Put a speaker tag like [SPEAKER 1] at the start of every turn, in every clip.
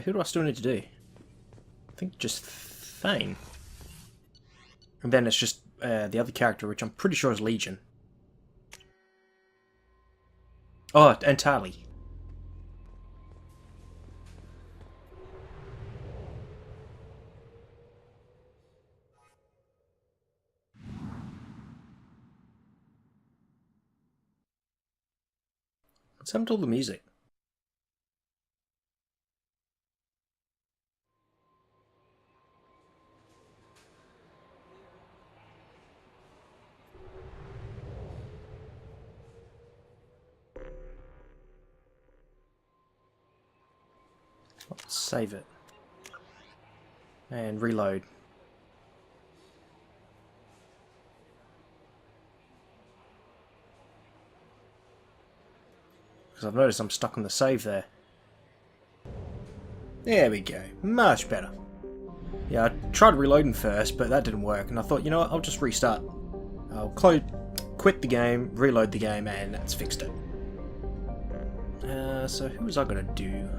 [SPEAKER 1] who do I still need to do? I think just Thane. And then it's just the other character, which I'm pretty sure is Legion. Oh, and Tali. What's happened to all the music? Let's save it. And reload. Because I've noticed I'm stuck on the save there. There we go. Much better. Yeah, I tried reloading first, but that didn't work. And I thought, you know what, I'll just restart. I'll quit the game, reload the game, and that's fixed it. So who was I going to do?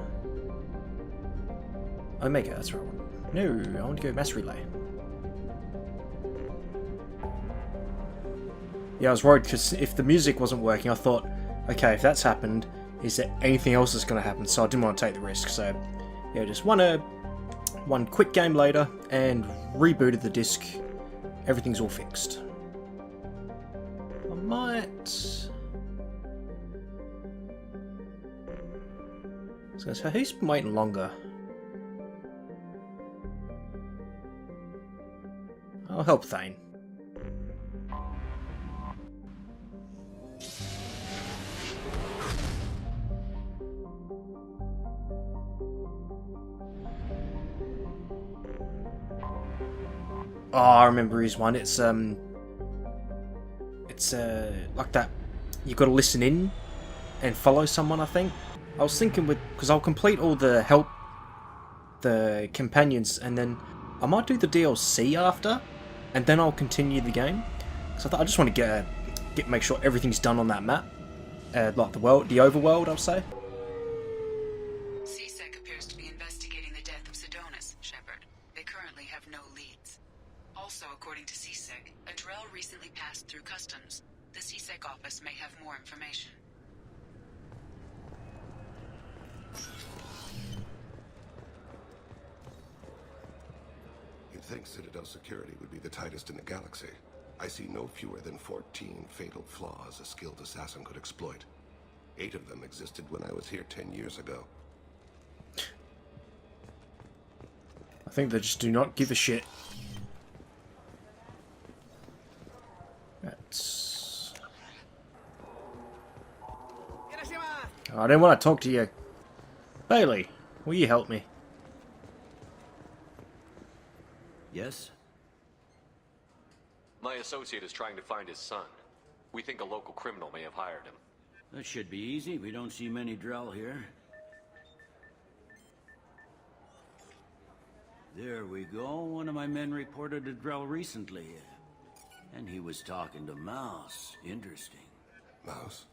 [SPEAKER 1] Omega, that's right. No, I want to go mass relay. Yeah, I was worried because if the music wasn't working, I thought, okay, if that's happened, is there anything else that's going to happen? So I didn't want to take the risk. So yeah, just one quick game later and rebooted the disc. Everything's all fixed. I might. So who's been waiting longer? I'll help Thane. Oh, I remember his one. It's like that. You got to listen in and follow someone. I think. I was thinking because I'll complete all the companions, and then I might do the DLC after, and then I'll continue the game. So I just want to make sure everything's done on that map, like the overworld, I'll say.
[SPEAKER 2] CSEC appears to be investigating the death of Sidonis, Shepard. They currently have no leads. Also, according to CSEC, a Drell recently passed through customs. The CSEC office may have more information.
[SPEAKER 3] You'd think Citadel security would be the tightest in the galaxy. I see no fewer than 14 fatal flaws a skilled assassin could exploit. 8 of them existed when I was here 10 years ago.
[SPEAKER 1] I think they just do not give a shit. That's... Oh, I don't want to talk to you. Bailey, will you help me?
[SPEAKER 4] Yes?
[SPEAKER 5] My associate is trying to find his son. We think a local criminal may have hired him.
[SPEAKER 4] That should be easy. We don't see many Drell here. There we go. One of my men reported a Drell recently. And he was talking to Mouse. Interesting.
[SPEAKER 3] Mouse?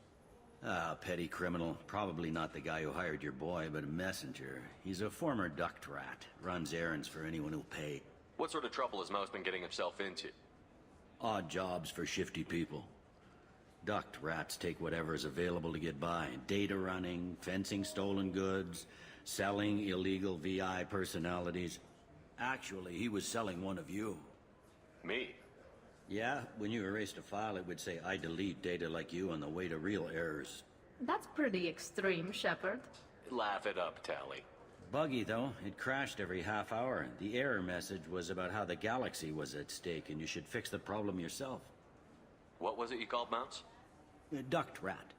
[SPEAKER 4] Ah, petty criminal. Probably not the guy who hired your boy, but a messenger. He's a former duct rat. Runs errands for anyone who'll pay.
[SPEAKER 5] What sort of trouble has Mouse been getting himself into?
[SPEAKER 4] Odd jobs for shifty people. Duct rats take whatever is available to get by. Data running, fencing stolen goods, selling illegal VI personalities. Actually, he was selling one of you.
[SPEAKER 5] Me?
[SPEAKER 4] Yeah, when you erased a file, it would say, I delete data like you on the way to real errors.
[SPEAKER 6] That's pretty extreme, Shepard.
[SPEAKER 5] Laugh it up, Tali.
[SPEAKER 4] Buggy, though. It crashed every half hour. The error message was about how the galaxy was at stake, and you should fix the problem yourself.
[SPEAKER 5] What was it you called Mouse?
[SPEAKER 4] A duct rat.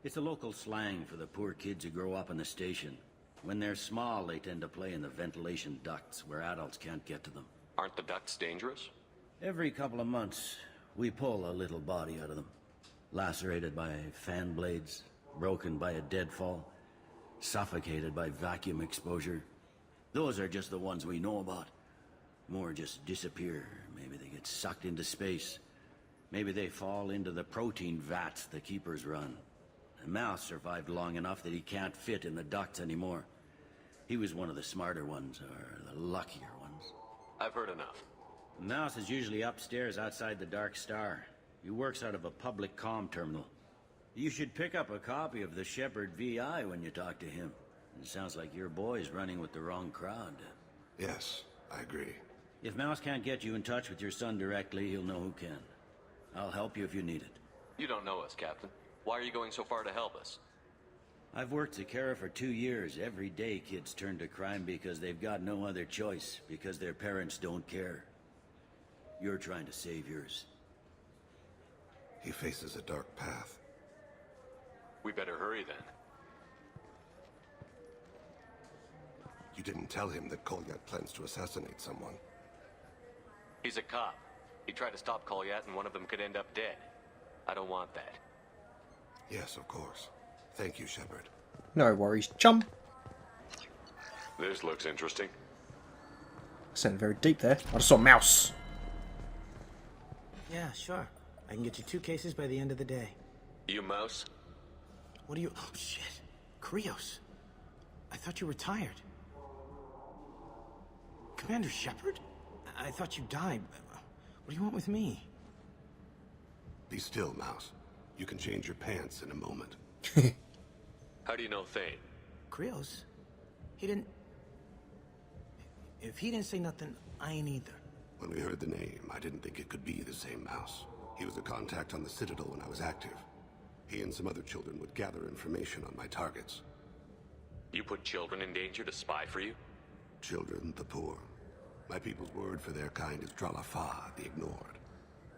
[SPEAKER 4] It's a local slang for the poor kids who grow up in the station. When they're small, they tend to play in the ventilation ducts, where adults can't get to them.
[SPEAKER 5] Aren't the ducts dangerous?
[SPEAKER 4] Every couple of months, we pull a little body out of them. Lacerated by fan blades, broken by a deadfall, suffocated by vacuum exposure. Those are just the ones we know about. More just disappear. Maybe they get sucked into space. Maybe they fall into the protein vats the Keepers run. And Mouse survived long enough that he can't fit in the ducts anymore. He was one of the smarter ones, or the luckier ones.
[SPEAKER 5] I've heard enough.
[SPEAKER 4] Mouse is usually upstairs outside the Dark Star. He works out of a public comm terminal. You should pick up a copy of the Shepard VI when you talk to him. It sounds like your boy's running with the wrong crowd.
[SPEAKER 3] Yes, I agree.
[SPEAKER 4] If Mouse can't get you in touch with your son directly, he'll know who can. I'll help you if you need it.
[SPEAKER 5] You don't know us, Captain. Why are you going so far to help us?
[SPEAKER 4] I've worked Zakera for 2 years. Every day kids turn to crime because they've got no other choice, because their parents don't care. You're trying to save yours.
[SPEAKER 3] He faces a dark path.
[SPEAKER 5] We better hurry then.
[SPEAKER 3] You didn't tell him that Kolyat plans to assassinate someone.
[SPEAKER 5] He's a cop. He tried to stop Kolyat and one of them could end up dead. I don't want that.
[SPEAKER 3] Yes, of course. Thank you, Shepard.
[SPEAKER 1] No worries, chum.
[SPEAKER 5] This looks interesting.
[SPEAKER 1] Sounded very deep there. I just saw a mouse.
[SPEAKER 7] Yeah, sure. I can get you 2 cases by the end of the day.
[SPEAKER 5] You Mouse?
[SPEAKER 7] What are you... Oh, shit. Krios. I thought you were retired. Commander Shepard? I thought you died. What do you want with me?
[SPEAKER 3] Be still, Mouse. You can change your pants in a moment.
[SPEAKER 5] How do you know Thane?
[SPEAKER 7] Krios? He didn't... If he didn't say nothing, I ain't either.
[SPEAKER 3] When we heard the name, I didn't think it could be the same Mouse. He was a contact on the Citadel when I was active. He and some other children would gather information on my targets.
[SPEAKER 5] You put children in danger to spy for you?
[SPEAKER 3] Children, the poor. My people's word for their kind is Dralafa, the ignored.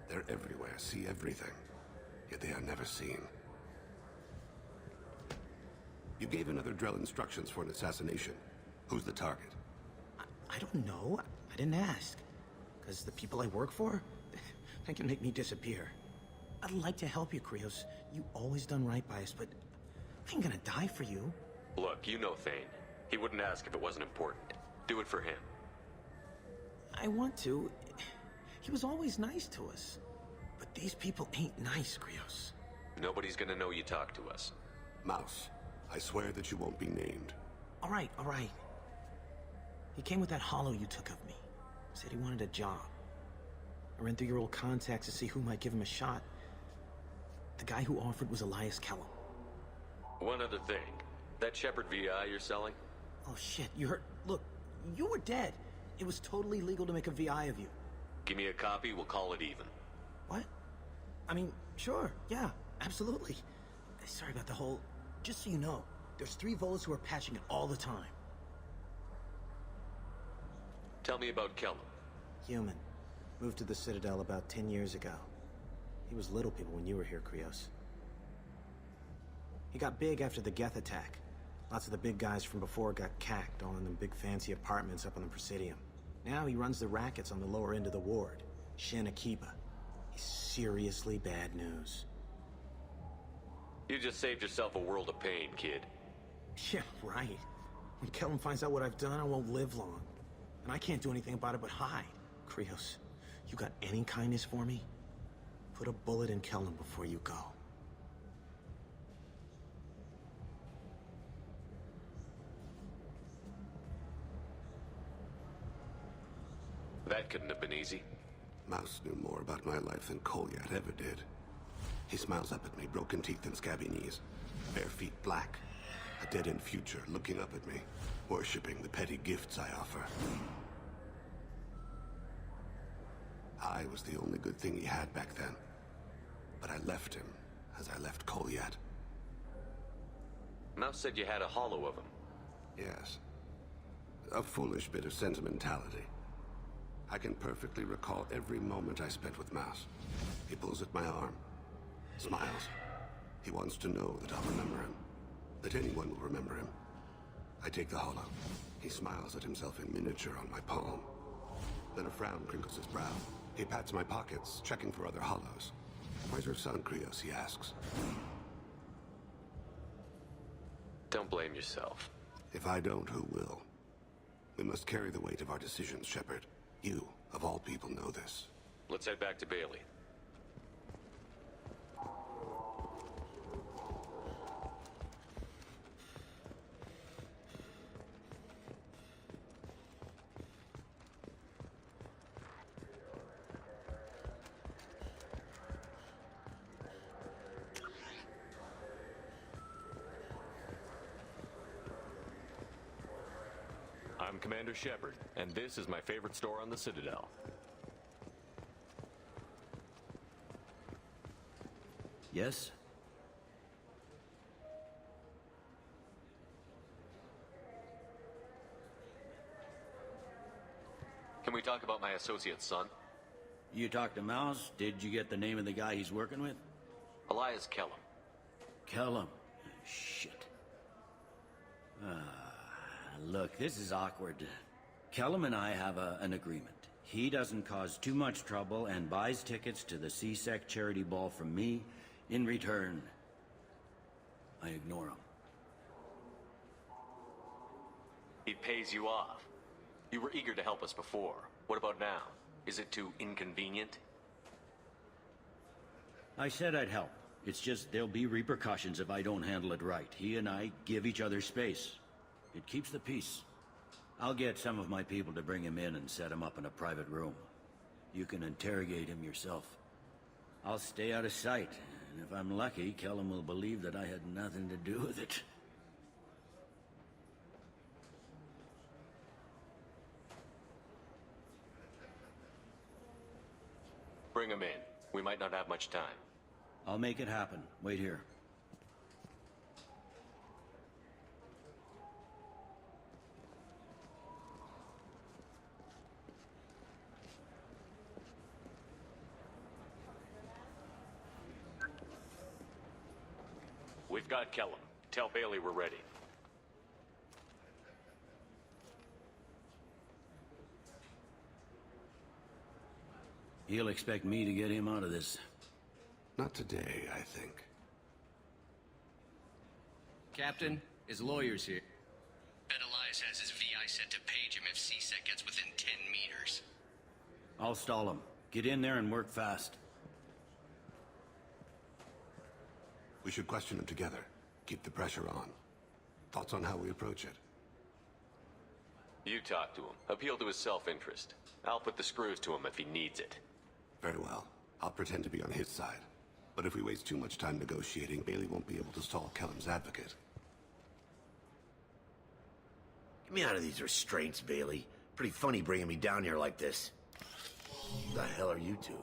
[SPEAKER 3] They're everywhere, see everything. Yet they are never seen. You gave another Drell instructions for an assassination. Who's the target?
[SPEAKER 7] I don't know. I didn't ask. Because the people I work for, they can make me disappear. I'd like to help you, Krios. You always done right by us, but I ain't gonna die for you.
[SPEAKER 5] Look, you know Thane. He wouldn't ask if it wasn't important. Do it for him.
[SPEAKER 7] I want to. He was always nice to us. But these people ain't nice, Krios.
[SPEAKER 5] Nobody's gonna know you talk to us.
[SPEAKER 3] Mouse, I swear that you won't be named.
[SPEAKER 7] All right, all right. He came with that hollow you took of me. Said he wanted a job. I ran through your old contacts to see who might give him a shot. The guy who offered was Elias Kellum.
[SPEAKER 5] One other thing. That Shepard VI you're selling?
[SPEAKER 7] Oh shit, you heard... Look, you were dead. It was totally legal to make a VI of you.
[SPEAKER 5] Give me a copy, we'll call it even.
[SPEAKER 7] What? I mean, sure, yeah, absolutely. Sorry about the whole... Just so you know, there's 3 Volas who are patching it all the time.
[SPEAKER 5] Tell me about Kellum.
[SPEAKER 7] Human. Moved to the Citadel about 10 years ago. He was little people when you were here, Krios. He got big after the Geth attack. Lots of the big guys from before got cacked, all in them big fancy apartments up on the Presidium. Now he runs the rackets on the lower end of the ward, Shin Akiba. He's seriously bad news.
[SPEAKER 5] You just saved yourself a world of pain, kid.
[SPEAKER 7] Yeah, right. When Kellum finds out what I've done, I won't live long. And I can't do anything about it but hide. Krios, you got any kindness for me? Put a bullet in Kellum before you go.
[SPEAKER 5] That couldn't have been easy.
[SPEAKER 3] Mouse knew more about my life than Kolyat ever did. He smiles up at me, broken teeth and scabby knees. Bare feet black. A dead-end future looking up at me, worshipping the petty gifts I offer. I was the only good thing he had back then. But I left him, as I left Kolyat.
[SPEAKER 5] Mouse said you had a hollow of him.
[SPEAKER 3] Yes. A foolish bit of sentimentality. I can perfectly recall every moment I spent with Mouse. He pulls at my arm, smiles. He wants to know that I'll remember him, that anyone will remember him. I take the hollow. He smiles at himself in miniature on my palm. Then a frown crinkles his brow. He pats my pockets, checking for other hollows. Where's your son, Krios? He asks.
[SPEAKER 5] Don't blame yourself.
[SPEAKER 3] If I don't, who will? We must carry the weight of our decisions, Shepard. You, of all people, know this.
[SPEAKER 5] Let's head back to Bailey. Commander Shepard, and this is my favorite store on the Citadel.
[SPEAKER 4] Yes?
[SPEAKER 5] Can we talk about my associate's son?
[SPEAKER 4] You talked to Mouse? Did you get the name of the guy he's working with?
[SPEAKER 5] Elias Kellum.
[SPEAKER 4] Kellum. Shit. Look, this is awkward. Kellum and I have an agreement. He doesn't cause too much trouble and buys tickets to the C-Sec charity ball from me. In return, I ignore him.
[SPEAKER 5] He pays you off. You were eager to help us before. What about now? Is it too inconvenient?
[SPEAKER 4] I said I'd help. It's just there'll be repercussions if I don't handle it right. He and I give each other space. It keeps the peace. I'll get some of my people to bring him in and set him up in a private room. You can interrogate him yourself. I'll stay out of sight, and if I'm lucky, Kellum will believe that I had nothing to do with it.
[SPEAKER 5] Bring him in. We might not have much time.
[SPEAKER 4] I'll make it happen. Wait here.
[SPEAKER 5] We've got Kellum. Tell Bailey we're ready.
[SPEAKER 4] He'll expect me to get him out of this.
[SPEAKER 3] Not today, I think.
[SPEAKER 8] Captain, his lawyer's here. Bet Elias has his VI set to page him if C-Sec gets within 10 meters.
[SPEAKER 4] I'll stall him. Get in there and work fast.
[SPEAKER 3] We should question him together. Keep the pressure on. Thoughts on how we approach it?
[SPEAKER 5] You talk to him. Appeal to his self-interest. I'll put the screws to him if he needs it.
[SPEAKER 3] Very well. I'll pretend to be on his side. But if we waste too much time negotiating, Bailey won't be able to stall Kellum's advocate.
[SPEAKER 9] Get me out of these restraints, Bailey. Pretty funny bringing me down here like this. Who the hell are you two?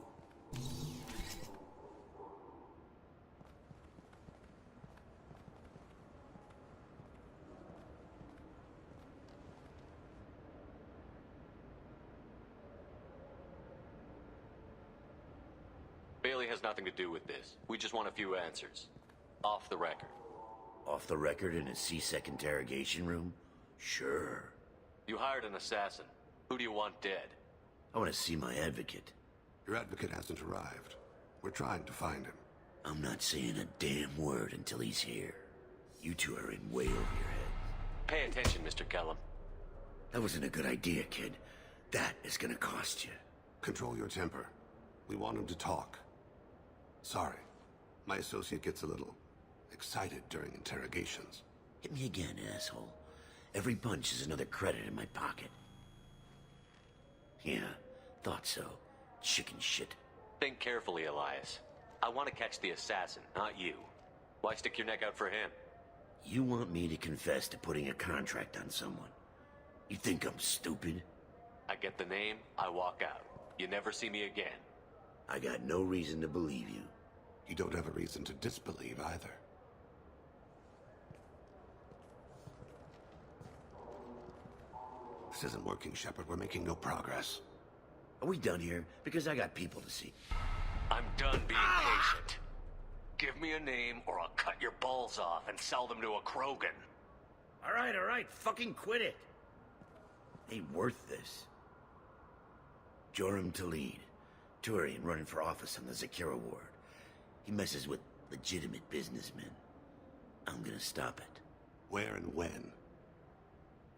[SPEAKER 5] Bailey has nothing to do with this. We just want a few answers. Off the record.
[SPEAKER 9] Off the record in a C-Sec interrogation room? Sure.
[SPEAKER 5] You hired an assassin. Who do you want dead?
[SPEAKER 9] I want to see my advocate.
[SPEAKER 3] Your advocate hasn't arrived. We're trying to find him.
[SPEAKER 9] I'm not saying a damn word until he's here. You two are in way over your heads.
[SPEAKER 5] Pay attention, Mr. Kellum.
[SPEAKER 9] That wasn't a good idea, kid. That is gonna cost you.
[SPEAKER 3] Control your temper. We want him to talk. Sorry. My associate gets a little excited during interrogations.
[SPEAKER 9] Hit me again, asshole. Every punch is another credit in my pocket. Yeah, thought so. Chicken shit.
[SPEAKER 5] Think carefully, Elias. I want to catch the assassin, not you. Why stick your neck out for him?
[SPEAKER 9] You want me to confess to putting a contract on someone? You think I'm stupid?
[SPEAKER 5] I get the name, I walk out. You never see me again.
[SPEAKER 9] I got no reason to believe you.
[SPEAKER 3] You don't have a reason to disbelieve either. This isn't working, Shepard. We're making no progress.
[SPEAKER 9] Are we done here? Because I got people to see.
[SPEAKER 5] I'm done being patient. Give me a name or I'll cut your balls off and sell them to a Krogan.
[SPEAKER 9] All right. Fucking quit it. Ain't worth this. Joram Tal'Zorah. Turian running for office on the Zakira ward. He messes with legitimate businessmen. I'm gonna stop it.
[SPEAKER 3] Where and when?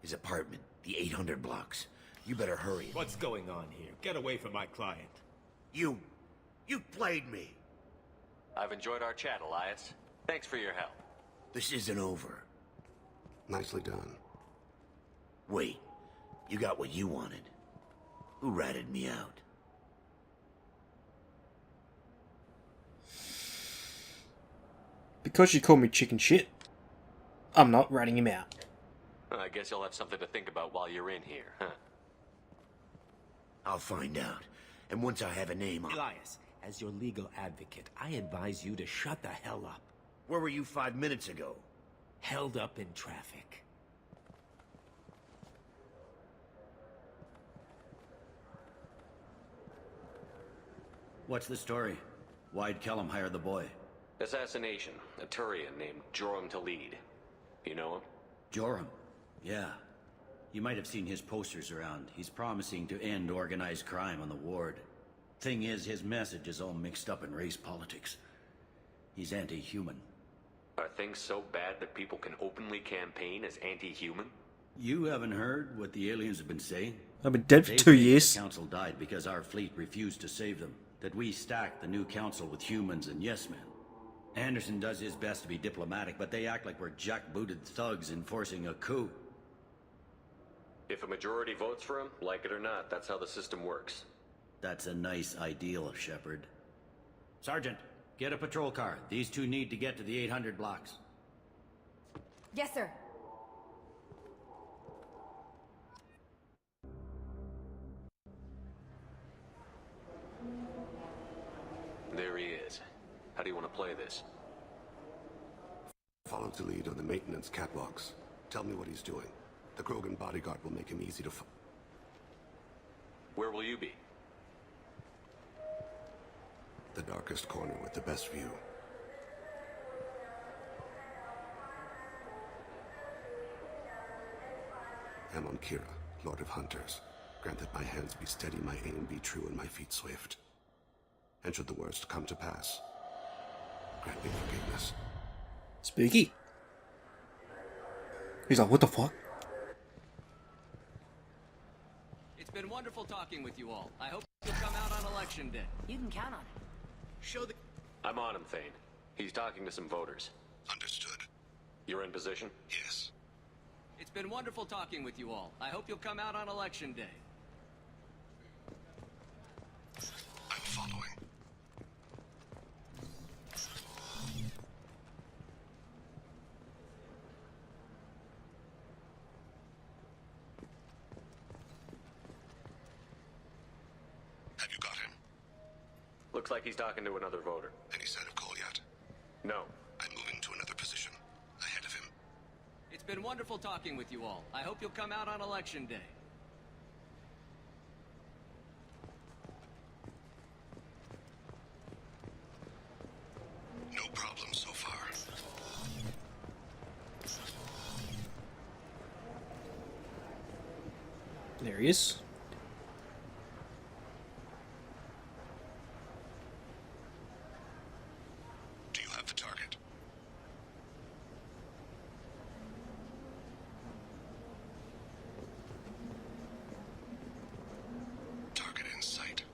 [SPEAKER 9] His apartment, the 800 blocks. You better hurry.
[SPEAKER 10] What's going on here? Get away from my client.
[SPEAKER 9] You played me.
[SPEAKER 5] I've enjoyed our chat, Elias. Thanks for your help.
[SPEAKER 9] This isn't over.
[SPEAKER 3] Nicely done.
[SPEAKER 9] Wait, you got what you wanted. Who ratted me out?
[SPEAKER 1] Because you call me chicken shit, I'm not ratting him out.
[SPEAKER 5] I guess you'll have something to think about while you're in here, huh?
[SPEAKER 9] I'll find out. And once I have a name, I'll...
[SPEAKER 10] Elias, as your legal advocate, I advise you to shut the hell up.
[SPEAKER 9] Where were you 5 minutes ago?
[SPEAKER 10] Held up in traffic.
[SPEAKER 4] What's the story? Why'd Kellum hire the boy?
[SPEAKER 5] Assassination. A Turian named Joram to lead. You know him?
[SPEAKER 4] Joram? Yeah. You might have seen his posters around. He's promising to end organized crime on the ward. Thing is, his message is all mixed up in race politics. He's anti-human.
[SPEAKER 5] Are things so bad that people can openly campaign as anti-human?
[SPEAKER 4] You haven't heard what the aliens have been saying?
[SPEAKER 1] I've been dead for
[SPEAKER 4] They
[SPEAKER 1] 2
[SPEAKER 4] think
[SPEAKER 1] years.
[SPEAKER 4] The council died because our fleet refused to save them. That we stacked the new council with humans and yes-men. Anderson does his best to be diplomatic, but they act like we're jackbooted thugs enforcing a coup.
[SPEAKER 5] If a majority votes for him, like it or not, that's how the system works.
[SPEAKER 4] That's a nice ideal, Shepard. Sergeant, get a patrol car. These two need to get to the 800 blocks.
[SPEAKER 11] Yes, sir.
[SPEAKER 5] There he is. How do you want to play this?
[SPEAKER 3] Follow the lead on the maintenance catwalks. Tell me what he's doing. The Krogan bodyguard will make him easy to
[SPEAKER 5] Where will you be?
[SPEAKER 3] the darkest corner with the best view. Amon Kira, Lord of Hunters. Grant that my hands be steady, my aim be true, and my feet swift. And should the worst come to pass, grant me forgiveness.
[SPEAKER 1] Spooky. He's like, what the fuck?
[SPEAKER 8] It's been wonderful talking with you all. I hope you'll come out on election day.
[SPEAKER 11] You can count on it.
[SPEAKER 8] Show the...
[SPEAKER 5] I'm on him, Thane. He's talking to some voters.
[SPEAKER 3] Understood.
[SPEAKER 5] You're in position?
[SPEAKER 3] Yes.
[SPEAKER 8] It's been wonderful talking with you all. I hope you'll come out on election day.
[SPEAKER 3] I'm following. Have you got him?
[SPEAKER 5] Looks like he's talking to another voter.
[SPEAKER 3] Any sign of Cole yet?
[SPEAKER 5] No.
[SPEAKER 3] I'm moving to another position. Ahead of him.
[SPEAKER 8] It's been wonderful talking with you all. I hope you'll come out on election day.
[SPEAKER 3] No problem so far.
[SPEAKER 1] There he is.
[SPEAKER 3] Do you have the target? Target in sight.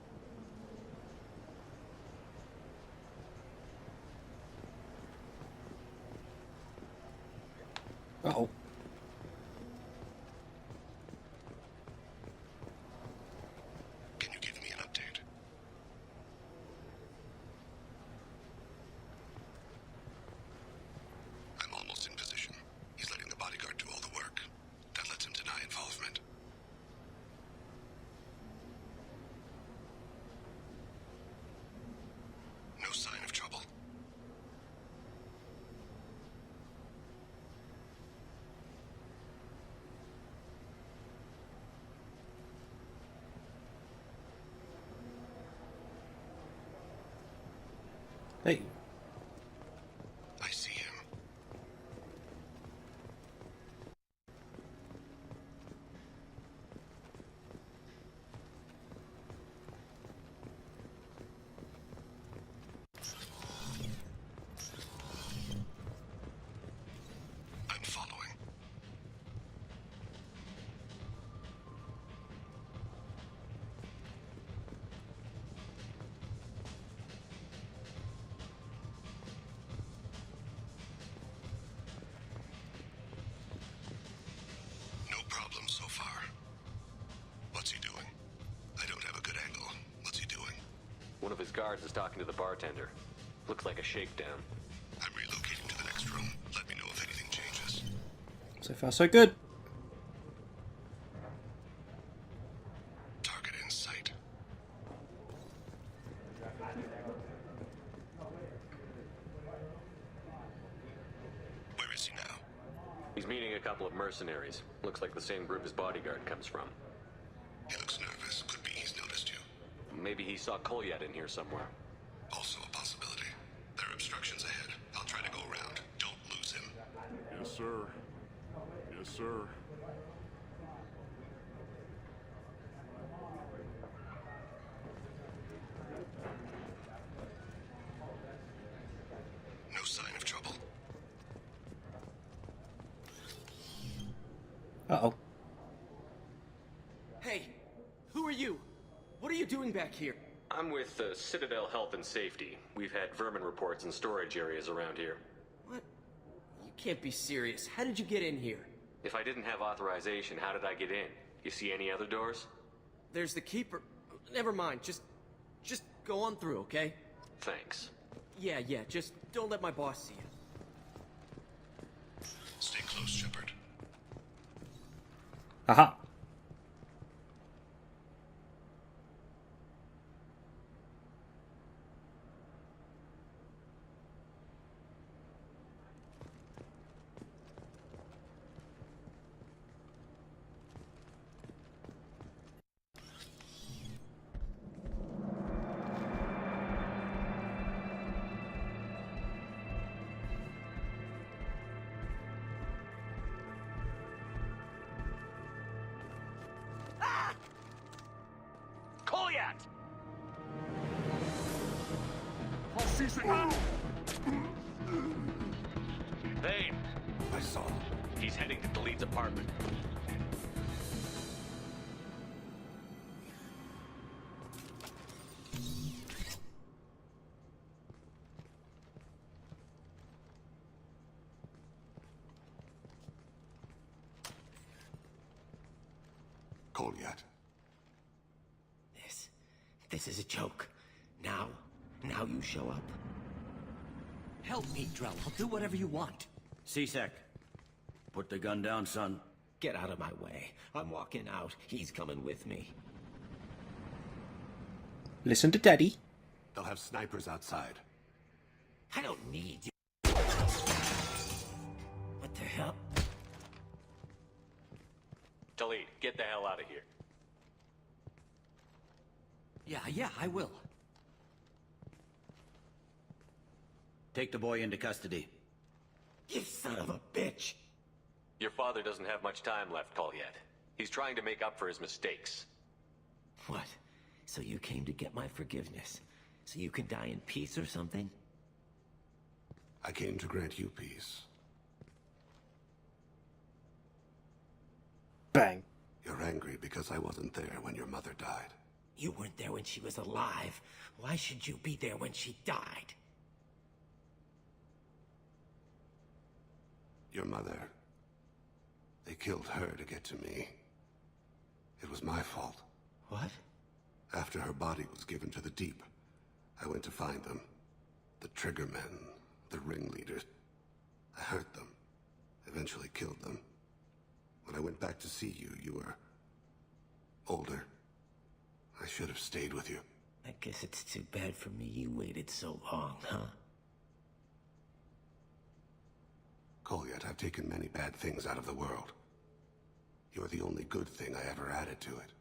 [SPEAKER 1] Uh-oh.
[SPEAKER 3] Can you give me an update? I'm almost in position. He's letting the bodyguard do all the work. That lets him deny involvement. No sign of trouble.
[SPEAKER 1] Hey.
[SPEAKER 3] I see him. I'm following. No problem so far. What's he doing? I don't have a good angle. What's he doing?
[SPEAKER 5] One of his guards is talking to the bartender. Looks like a shakedown.
[SPEAKER 3] I'm relocating to the next room. Let me know if anything changes.
[SPEAKER 1] So far, so good.
[SPEAKER 3] Where is he now?
[SPEAKER 5] He's meeting a couple of mercenaries. Looks like the same group his bodyguard comes from.
[SPEAKER 3] He looks nervous. Could be he's noticed you.
[SPEAKER 5] Maybe he saw Kolyat in here somewhere.
[SPEAKER 3] Also a possibility. There are obstructions ahead. I'll try to go around. Don't lose him.
[SPEAKER 12] Yes, sir. Yes, sir.
[SPEAKER 3] No sign of trouble.
[SPEAKER 1] Uh-oh.
[SPEAKER 13] Hey, who are you? What are you doing back here?
[SPEAKER 5] I'm with Citadel Health and Safety. We've had vermin reports in storage areas around here.
[SPEAKER 13] What? You can't be serious. How did you get in here?
[SPEAKER 5] If I didn't have authorization, how did I get in? You see any other doors?
[SPEAKER 13] There's the keeper. Never mind. Just go on through, okay?
[SPEAKER 5] Thanks.
[SPEAKER 13] Yeah, just don't let my boss see you.
[SPEAKER 3] Stay close, Shepard.
[SPEAKER 1] Aha.
[SPEAKER 5] Kolyat! Thane!
[SPEAKER 3] I saw.
[SPEAKER 5] He's heading to the lead's apartment.
[SPEAKER 3] Kolyat.
[SPEAKER 10] This is a joke. Now you show up. Help me, Drell. I'll do whatever you want.
[SPEAKER 4] C-Sec, put the gun down, son.
[SPEAKER 10] Get out of my way. I'm walking out. He's coming with me.
[SPEAKER 1] Listen to Daddy.
[SPEAKER 3] They'll have snipers outside.
[SPEAKER 10] I don't need you. What the hell?
[SPEAKER 5] Talid, get the hell out of here.
[SPEAKER 10] Yeah, I will.
[SPEAKER 4] Take the boy into custody.
[SPEAKER 10] You son of a bitch!
[SPEAKER 5] Your father doesn't have much time left, Kolyat. He's trying to make up for his mistakes.
[SPEAKER 10] What? So you came to get my forgiveness? So you can die in peace or something?
[SPEAKER 3] I came to grant you peace.
[SPEAKER 1] Bang.
[SPEAKER 3] You're angry because I wasn't there when your mother died.
[SPEAKER 10] You weren't there when she was alive. Why should you be there when she died?
[SPEAKER 3] Your mother. They killed her to get to me. It was my fault.
[SPEAKER 10] What?
[SPEAKER 3] After her body was given to the Deep, I went to find them. The Triggermen, the ringleaders. I hurt them. Eventually killed them. When I went back to see you, you were older. I should have stayed with you.
[SPEAKER 10] I guess it's too bad for me you waited so long, huh?
[SPEAKER 3] Kolyat, I've taken many bad things out of the world. You're the only good thing I ever added to it.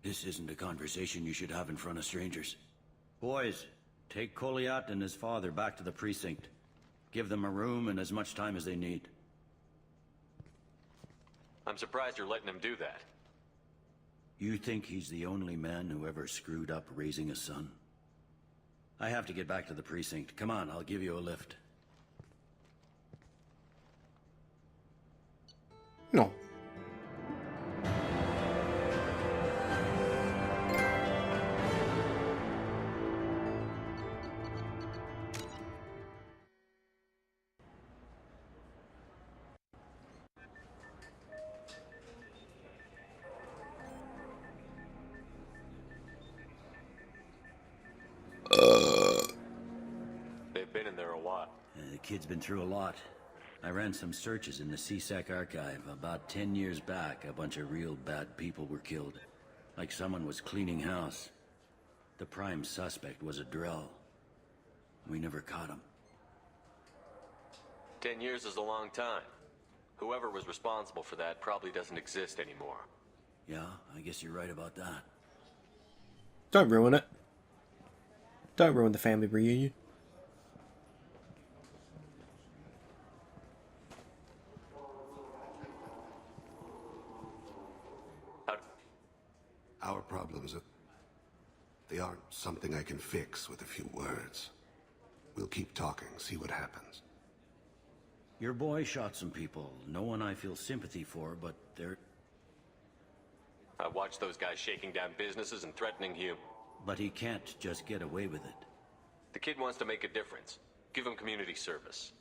[SPEAKER 4] This isn't a conversation you should have in front of strangers. Boys, take Kolyat and his father back to the precinct. Give them a room and as much time as they need.
[SPEAKER 5] I'm surprised you're letting him do that.
[SPEAKER 4] You think he's the only man who ever screwed up raising a son? I have to get back to the precinct. Come on, I'll give you a lift.
[SPEAKER 1] No.
[SPEAKER 5] They've been in there a while.
[SPEAKER 4] The kid's been through a lot. I ran some searches in the C-Sec archive. About 10 years back, a bunch of real bad people were killed. Like someone was cleaning house. The prime suspect was a Drell. We never caught him.
[SPEAKER 5] 10 years is a long time. Whoever was responsible for that probably doesn't exist anymore.
[SPEAKER 4] Yeah, I guess you're right about that.
[SPEAKER 1] Don't ruin it. Don't ruin the family reunion.
[SPEAKER 3] Our problems they aren't something I can fix with a few words. We'll keep talking, see what happens.
[SPEAKER 4] Your boy shot some people. No one I feel sympathy for, but they're...
[SPEAKER 5] I watched those guys shaking down businesses and threatening Hume.
[SPEAKER 4] But he can't just get away with it.
[SPEAKER 5] The kid wants to make a difference. Give him community service.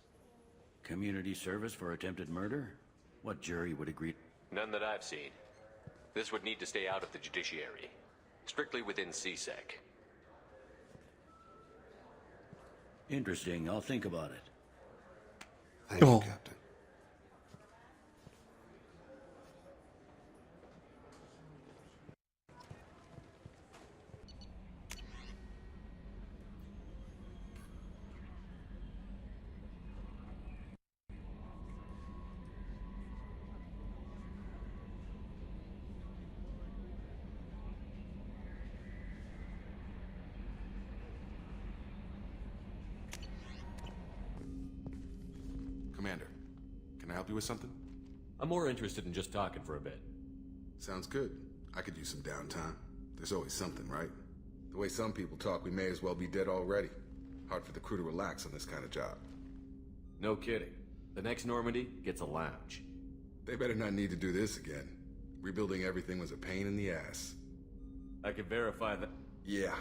[SPEAKER 4] Community service for attempted murder? What jury would agree?
[SPEAKER 5] None that I've seen. This would need to stay out of the judiciary. Strictly within CSEC.
[SPEAKER 4] Interesting. I'll think about it.
[SPEAKER 3] Thank you, Captain.
[SPEAKER 12] Commander, can I help you with something?
[SPEAKER 14] I'm more interested in just talking for a bit.
[SPEAKER 12] Sounds good. I could use some downtime. There's always something, right? The way some people talk, we may as well be dead already. Hard for the crew to relax on this kind of job.
[SPEAKER 14] No kidding. The next Normandy gets a lounge.
[SPEAKER 12] They better not need to do this again. Rebuilding everything was a pain in the ass.
[SPEAKER 14] I can verify that.
[SPEAKER 12] Yeah,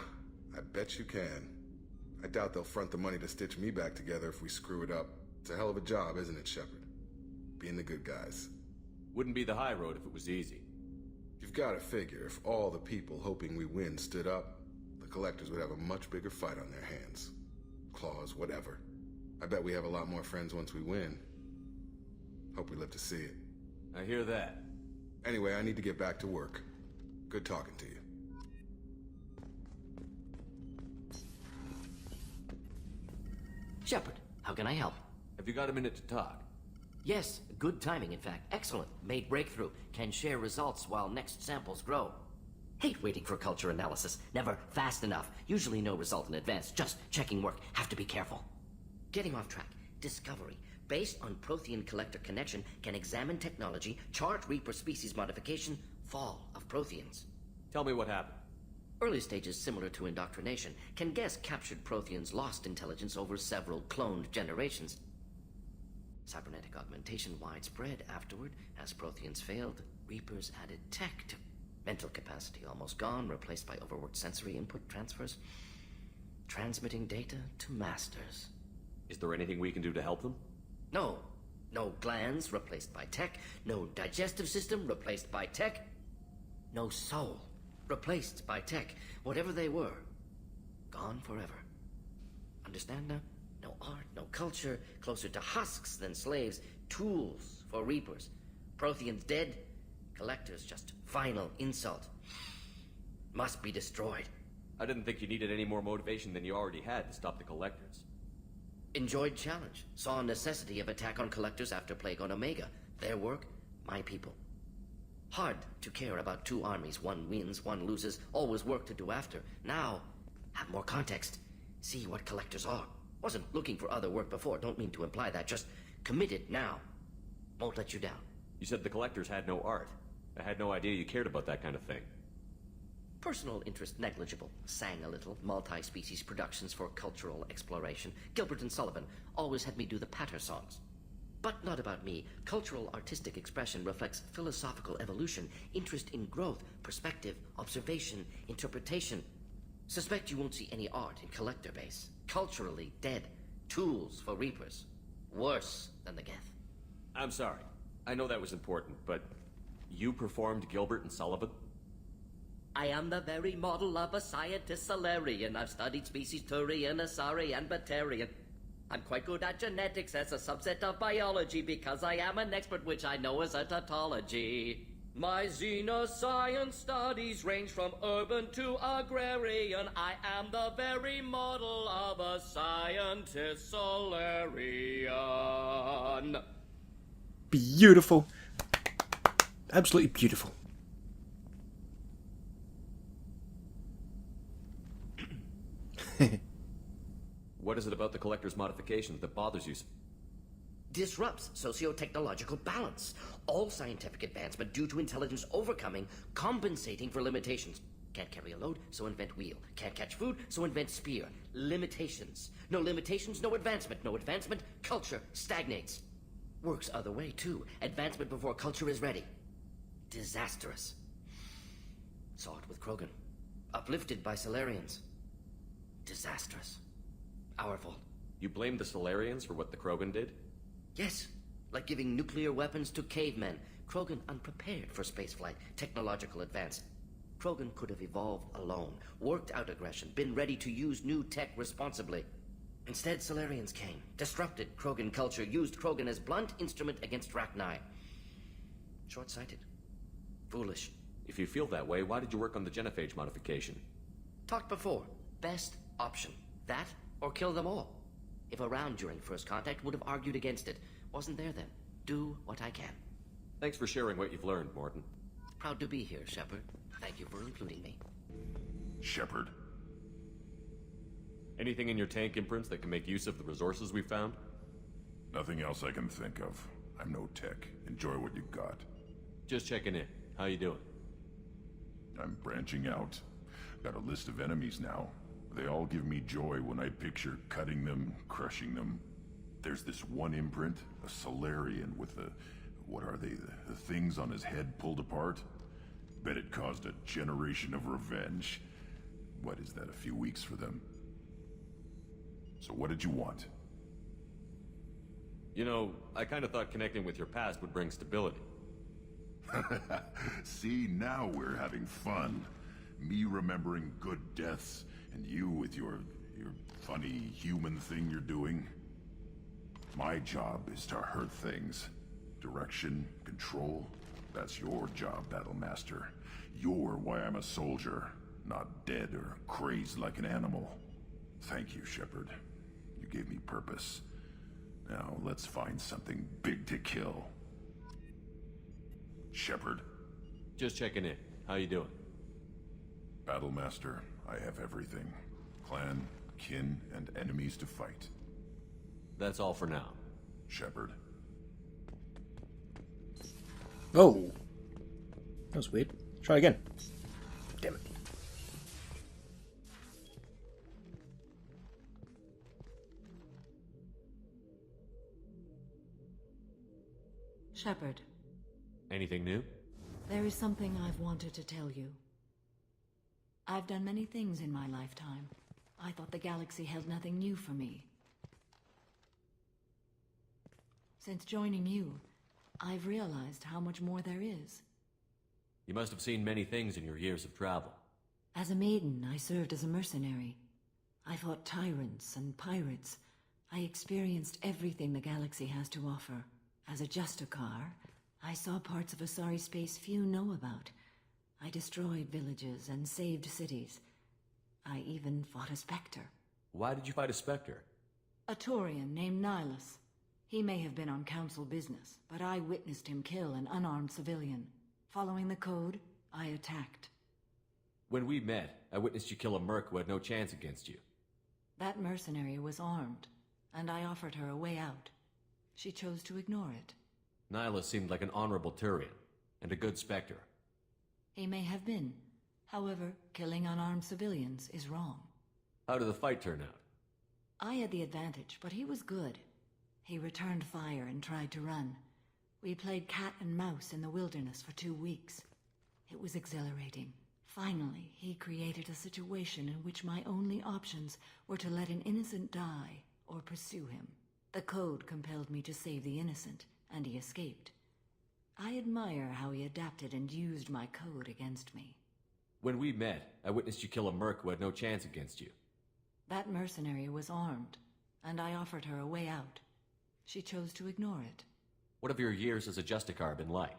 [SPEAKER 12] I bet you can. I doubt they'll front the money to stitch me back together if we screw it up. It's a hell of a job, isn't it, Shepard? Being the good guys.
[SPEAKER 14] Wouldn't be the high road if it was easy.
[SPEAKER 12] You've got to figure, if all the people hoping we win stood up, the collectors would have a much bigger fight on their hands. Claws, whatever. I bet we have a lot more friends once we win. Hope we live to see it.
[SPEAKER 14] I hear that.
[SPEAKER 12] Anyway, I need to get back to work. Good talking to you.
[SPEAKER 10] Shepard, how can I help?
[SPEAKER 14] Have you got a minute to talk?
[SPEAKER 10] Yes, good timing, in fact. Excellent. Made breakthrough. Can share results while next samples grow. Hate waiting for culture analysis. Never fast enough. Usually no result in advance. Just checking work. Have to be careful. Getting off track. Discovery. Based on Prothean collector connection, can examine technology, chart Reaper species modification, fall of Protheans.
[SPEAKER 14] Tell me what happened.
[SPEAKER 10] Early stages similar to indoctrination. Can guess captured Protheans lost intelligence over several cloned generations. Cybernetic augmentation widespread afterward. As Protheans failed, Reapers added tech to... Mental capacity almost gone, replaced by overworked sensory input transfers. Transmitting data to masters.
[SPEAKER 14] Is there anything we can do to help them?
[SPEAKER 10] No. No glands replaced by tech. No digestive system replaced by tech. No soul replaced by tech. Whatever they were, gone forever. Understand now? No art, no culture, closer to husks than slaves. Tools for Reapers. Protheans dead. Collectors just final insult. Must be destroyed.
[SPEAKER 14] I didn't think you needed any more motivation than you already had to stop the Collectors.
[SPEAKER 10] Enjoyed challenge. Saw necessity of attack on Collectors after Plague on Omega. Their work, my people. Hard to care about two armies. One wins, one loses. Always work to do after. Now, have more context. See what Collectors are. Wasn't looking for other work before. Don't mean to imply that. Just committed now. Won't let you down.
[SPEAKER 14] You said the Collectors had no art. I had no idea you cared about that kind of thing.
[SPEAKER 10] Personal interest negligible. Sang a little. Multi-species productions for cultural exploration. Gilbert and Sullivan always had me do the patter songs. But not about me. Cultural artistic expression reflects philosophical evolution, interest in growth, perspective, observation, interpretation. Suspect you won't see any art in collector base. Culturally dead. Tools for Reapers. Worse than the Geth.
[SPEAKER 14] I'm sorry. I know that was important, but you performed Gilbert and Sullivan?
[SPEAKER 10] I am the very model of a scientist Solarian. I've studied species Turian, Asari, and Batarian. I'm quite good at genetics as a subset of biology because I am an expert, which I know is a tautology. My xenoscience studies range from urban to agrarian. I am the very model of a scientist Solarian.
[SPEAKER 1] Beautiful. Absolutely beautiful.
[SPEAKER 14] What is it about the Collector's modifications that bothers you?
[SPEAKER 10] Disrupts socio-technological balance. All scientific advancement due to intelligence overcoming, compensating for limitations. Can't carry a load, so invent wheel. Can't catch food, so invent spear. Limitations. No limitations, no advancement. No advancement, culture stagnates. Works other way, too. Advancement before culture is ready. Disastrous. Saw it with Krogan. Uplifted by Solarians. Disastrous. Our fault.
[SPEAKER 14] You blame the Solarians for what the Krogan did?
[SPEAKER 10] Yes, like giving nuclear weapons to cavemen. Krogan unprepared for spaceflight, technological advance. Krogan could have evolved alone, worked out aggression, been ready to use new tech responsibly. Instead, Solarians came, disrupted Krogan culture, used Krogan as blunt instrument against Rachni. Short-sighted. Foolish.
[SPEAKER 14] If you feel that way, why did you work on the genophage modification?
[SPEAKER 10] Talked before. Best option. That, or kill them all. If around during first contact, would have argued against it. Wasn't there then. Do what I can.
[SPEAKER 14] Thanks for sharing what you've learned, Morton.
[SPEAKER 10] Proud to be here, Shepard. Thank you for including me.
[SPEAKER 15] Shepard.
[SPEAKER 14] Anything in your tank imprints that can make use of the resources we found?
[SPEAKER 15] Nothing else I can think of. I'm no tech. Enjoy what you got.
[SPEAKER 14] Just checking in. How you doing?
[SPEAKER 15] I'm branching out. Got a list of enemies now. They all give me joy when I picture cutting them, crushing them. There's this one imprint, a Solarian with the... what are they? The things on his head pulled apart? Bet it caused a generation of revenge. What is that, a few weeks for them? So what did you want?
[SPEAKER 14] You know, I kind of thought connecting with your past would bring stability.
[SPEAKER 15] See, now we're having fun. Me remembering good deaths, and you with your funny human thing you're doing. My job is to hurt things. Direction, control, that's your job, Battlemaster. You're why I'm a soldier, not dead or crazed like an animal. Thank you, Shepard. You gave me purpose. Now let's find something big to kill. Shepard.
[SPEAKER 14] Just checking in. How you doing?
[SPEAKER 15] Battlemaster, I have everything. Clan, kin, and enemies to fight.
[SPEAKER 14] That's all for now.
[SPEAKER 15] Shepard.
[SPEAKER 1] Oh. That was weird. Try again. Damn it.
[SPEAKER 16] Shepard.
[SPEAKER 14] Anything new?
[SPEAKER 16] There is something I've wanted to tell you. I've done many things in my lifetime. I thought the galaxy held nothing new for me. Since joining you, I've realized how much more there is.
[SPEAKER 14] You must have seen many things in your years of travel.
[SPEAKER 16] As a maiden, I served as a mercenary. I fought tyrants and pirates. I experienced everything the galaxy has to offer. As a Justicar, I saw parts of Asari space few know about. I destroyed villages and saved cities. I even fought a Spectre.
[SPEAKER 14] Why did you fight a Spectre?
[SPEAKER 16] A Taurian named Nihilus. He may have been on council business, but I witnessed him kill an unarmed civilian. Following the code, I attacked.
[SPEAKER 14] When we met, I witnessed you kill a merc who had no chance against you.
[SPEAKER 16] That mercenary was armed, and I offered her a way out. She chose to ignore it.
[SPEAKER 14] Nihilus seemed like an honorable Turian, and a good Spectre.
[SPEAKER 16] He may have been. However, killing unarmed civilians is wrong.
[SPEAKER 14] How did the fight turn out?
[SPEAKER 16] I had the advantage, but he was good. He returned fire and tried to run. We played cat and mouse in the wilderness for 2 weeks. It was exhilarating. Finally, he created a situation in which my only options were to let an innocent die or pursue him. The code compelled me to save the innocent, and he escaped. I admire how he adapted and used my code against me.
[SPEAKER 14] When we met, I witnessed you kill a merc who had no chance against you.
[SPEAKER 16] That mercenary was armed, and I offered her a way out. She chose to ignore it.
[SPEAKER 14] What have your years as a Justicar been like?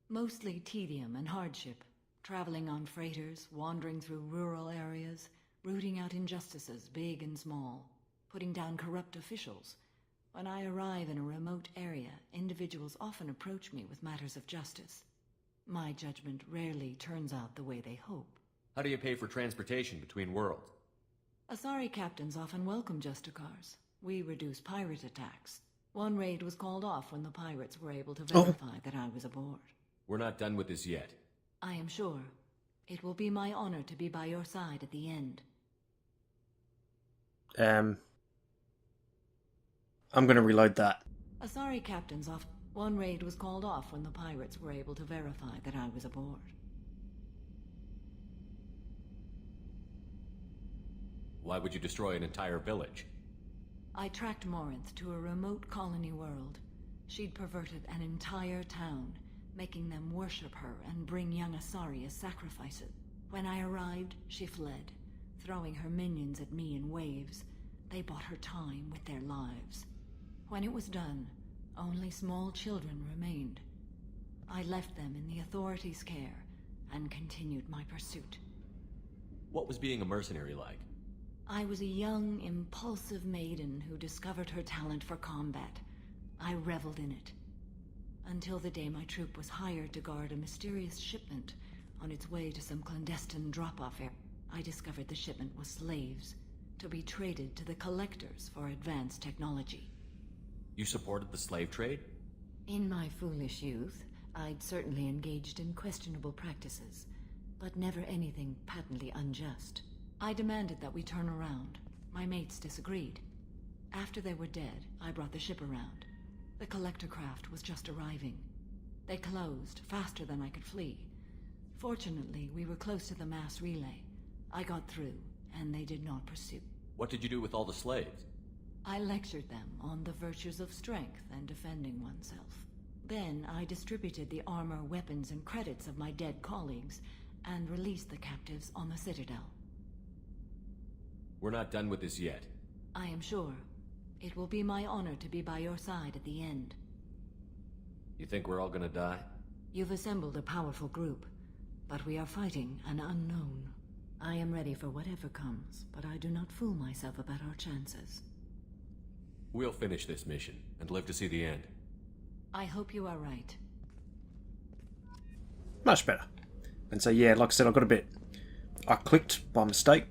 [SPEAKER 16] Mostly tedium and hardship. Traveling on freighters, wandering through rural areas, rooting out injustices, big and small, putting down corrupt officials. When I arrive in a remote area, individuals often approach me with matters of justice. My judgment rarely turns out the way they hope.
[SPEAKER 14] How do you pay for transportation between worlds?
[SPEAKER 16] Asari captains often welcome Justicars. We reduce pirate attacks. One raid was called off when the pirates were able to verify that I was aboard.
[SPEAKER 14] We're not done with this yet.
[SPEAKER 16] I am sure. It will be my honor to be by your side at the end.
[SPEAKER 1] I'm going to reload that.
[SPEAKER 16] Asari captains off. One raid was called off when the pirates were able to verify that I was aboard.
[SPEAKER 14] Why would you destroy an entire village?
[SPEAKER 16] I tracked Morinth to a remote colony world. She'd perverted an entire town, making them worship her and bring young Asari as sacrifices. When I arrived, she fled, throwing her minions at me in waves. They bought her time with their lives. When it was done, only small children remained. I left them in the authorities' care and continued my pursuit.
[SPEAKER 14] What was being a mercenary like?
[SPEAKER 16] I was a young, impulsive maiden who discovered her talent for combat. I reveled in it. Until the day my troop was hired to guard a mysterious shipment on its way to some clandestine drop-off area. I discovered the shipment was slaves, to be traded to the collectors for advanced technology.
[SPEAKER 14] You supported the slave trade?
[SPEAKER 16] In my foolish youth, I'd certainly engaged in questionable practices, but never anything patently unjust. I demanded that we turn around. My mates disagreed. After they were dead, I brought the ship around. The collector craft was just arriving. They closed faster than I could flee. Fortunately, we were close to the mass relay. I got through, and they did not pursue.
[SPEAKER 14] What did you do with all the slaves?
[SPEAKER 16] I lectured them on the virtues of strength and defending oneself. Then I distributed the armor, weapons, and credits of my dead colleagues, and released the captives on the Citadel.
[SPEAKER 14] We're not done with this yet.
[SPEAKER 16] I am sure. It will be my honor to be by your side at the end.
[SPEAKER 14] You think we're all gonna die?
[SPEAKER 16] You've assembled a powerful group, but we are fighting an unknown. I am ready for whatever comes, but I do not fool myself about our chances.
[SPEAKER 14] We'll finish this mission and live to see the end.
[SPEAKER 16] I hope you are right.
[SPEAKER 1] Much better. And so, yeah, like I said, I clicked by mistake.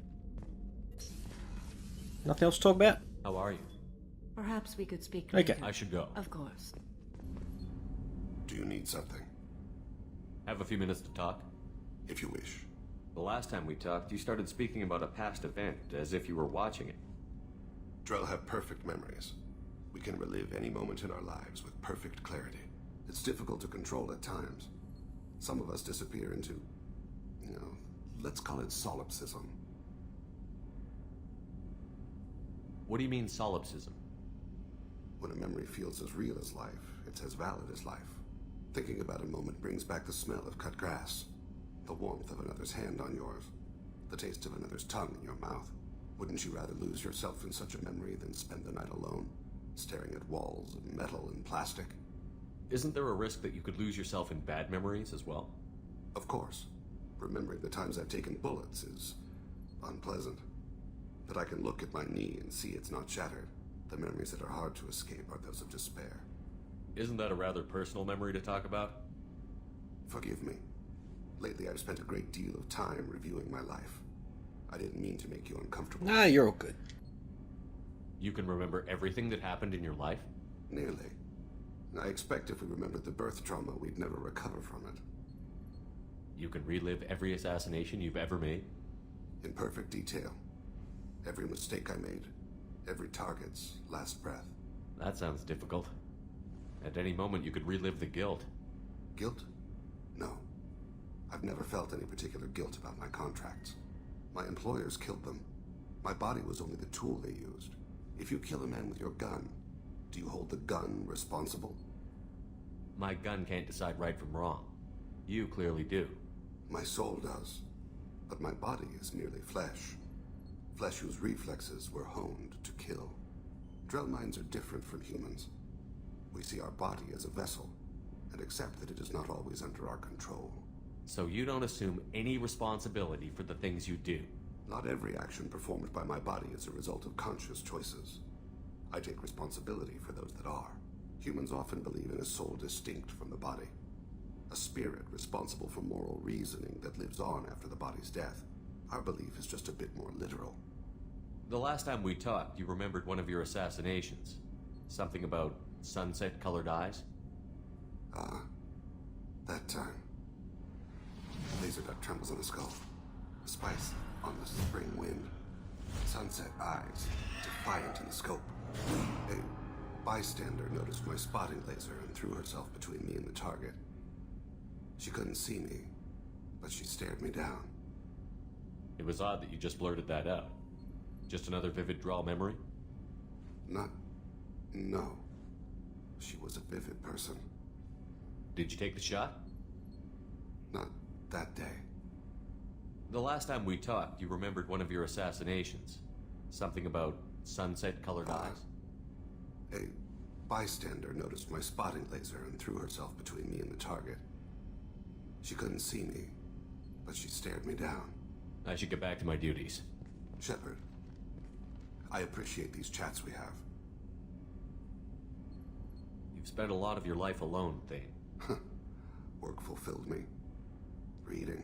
[SPEAKER 1] Nothing else to talk about?
[SPEAKER 14] How are you?
[SPEAKER 16] Perhaps we could speak
[SPEAKER 1] later.
[SPEAKER 16] Okay.
[SPEAKER 14] I should go.
[SPEAKER 16] Of course.
[SPEAKER 3] Do you need something?
[SPEAKER 14] Have a few minutes to talk?
[SPEAKER 3] If you wish.
[SPEAKER 14] The last time we talked, you started speaking about a past event, as if you were watching it.
[SPEAKER 3] Drell have perfect memories. We can relive any moment in our lives with perfect clarity. It's difficult to control at times. Some of us disappear into, let's call it solipsism.
[SPEAKER 14] What do you mean, solipsism?
[SPEAKER 3] When a memory feels as real as life, it's as valid as life. Thinking about a moment brings back the smell of cut grass, the warmth of another's hand on yours, the taste of another's tongue in your mouth. Wouldn't you rather lose yourself in such a memory than spend the night alone, staring at walls of metal and plastic?
[SPEAKER 14] Isn't there a risk that you could lose yourself in bad memories as well?
[SPEAKER 3] Of course. Remembering the times I've taken bullets is unpleasant. But I can look at my knee and see it's not shattered. The memories that are hard to escape are those of despair.
[SPEAKER 14] Isn't that a rather personal memory to talk about?
[SPEAKER 3] Forgive me. Lately I've spent a great deal of time reviewing my life. I didn't mean to make you uncomfortable.
[SPEAKER 1] Nah, you're all good.
[SPEAKER 14] You can remember everything that happened in your life?
[SPEAKER 3] Nearly. I expect if we remembered the birth trauma, we'd never recover from it.
[SPEAKER 14] You can relive every assassination you've ever made?
[SPEAKER 3] In perfect detail. Every mistake I made. Every target's last breath.
[SPEAKER 14] That sounds difficult. At any moment you could relive the guilt.
[SPEAKER 3] Guilt? No. I've never felt any particular guilt about my contracts. My employers killed them. My body was only the tool they used. If you kill a man with your gun, do you hold the gun responsible?
[SPEAKER 14] My gun can't decide right from wrong. You clearly do.
[SPEAKER 3] My soul does. But my body is merely flesh. Flesh whose reflexes were honed to kill. Drell minds are different from humans. We see our body as a vessel, and accept that it is not always under our control.
[SPEAKER 5] So you don't assume any responsibility for the things you do?
[SPEAKER 3] Not every action performed by my body is a result of conscious choices. I take responsibility for those that are. Humans often believe in a soul distinct from the body. A spirit responsible for moral reasoning that lives on after the body's death. Our belief is just a bit more literal.
[SPEAKER 5] The last time we talked, you remembered one of your assassinations. Something about sunset-colored eyes?
[SPEAKER 3] That time. Laser duct trembles on the skull. A spice on the spring wind. Sunset eyes, defiant in the scope. A bystander noticed my spotting laser and threw herself between me and the target. She couldn't see me, but she stared me down.
[SPEAKER 5] It was odd that you just blurted that out. Just another vivid draw memory?
[SPEAKER 3] No. She was a vivid person.
[SPEAKER 5] Did you take the shot?
[SPEAKER 3] Not that day.
[SPEAKER 5] The last time we talked, you remembered one of your assassinations. Something about sunset-colored eyes?
[SPEAKER 3] A bystander noticed my spotting laser and threw herself between me and the target. She couldn't see me, but she stared me down.
[SPEAKER 5] I should get back to my duties.
[SPEAKER 3] Shepard, I appreciate these chats we have.
[SPEAKER 5] You've spent a lot of your life alone, Thane.
[SPEAKER 3] Work fulfilled me. Reading.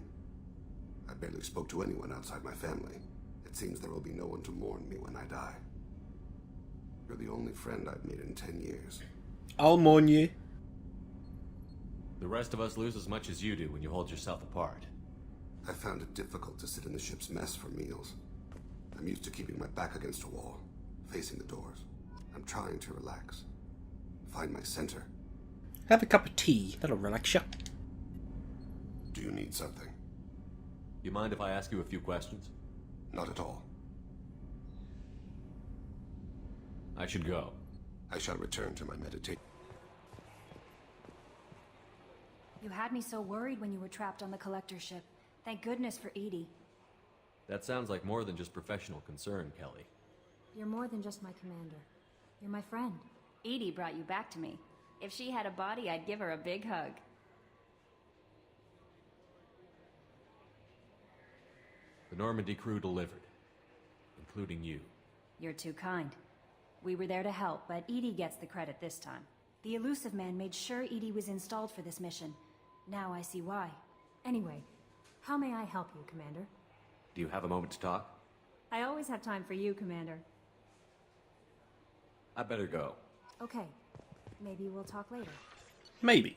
[SPEAKER 3] I barely spoke to anyone outside my family. It seems there will be no one to mourn me when I die. You're the only friend I've made in 10 years.
[SPEAKER 1] I'll mourn you.
[SPEAKER 5] The rest of us lose as much as you do when you hold yourself apart.
[SPEAKER 3] I found it difficult to sit in the ship's mess for meals. I'm used to keeping my back against a wall, facing the doors. I'm trying to relax. Find my center.
[SPEAKER 1] Have a cup of tea. That'll relax you.
[SPEAKER 3] Do you need something?
[SPEAKER 5] You mind if I ask you a few questions?
[SPEAKER 3] Not at all.
[SPEAKER 5] I should go.
[SPEAKER 3] I shall return to my meditation.
[SPEAKER 11] You had me so worried when you were trapped on the collector ship. Thank goodness for Edie.
[SPEAKER 5] That sounds like more than just professional concern, Kelly.
[SPEAKER 11] You're more than just my commander. You're my friend.
[SPEAKER 17] Edie brought you back to me. If she had a body, I'd give her a big hug.
[SPEAKER 5] The Normandy crew delivered, including you.
[SPEAKER 11] You're too kind. We were there to help, but Edie gets the credit this time. The Elusive Man made sure Edie was installed for this mission. Now I see why. Anyway, how may I help you, Commander?
[SPEAKER 5] Do you have a moment to talk?
[SPEAKER 11] I always have time for you, Commander.
[SPEAKER 5] I better go.
[SPEAKER 11] Okay. Maybe we'll talk later.
[SPEAKER 1] Maybe.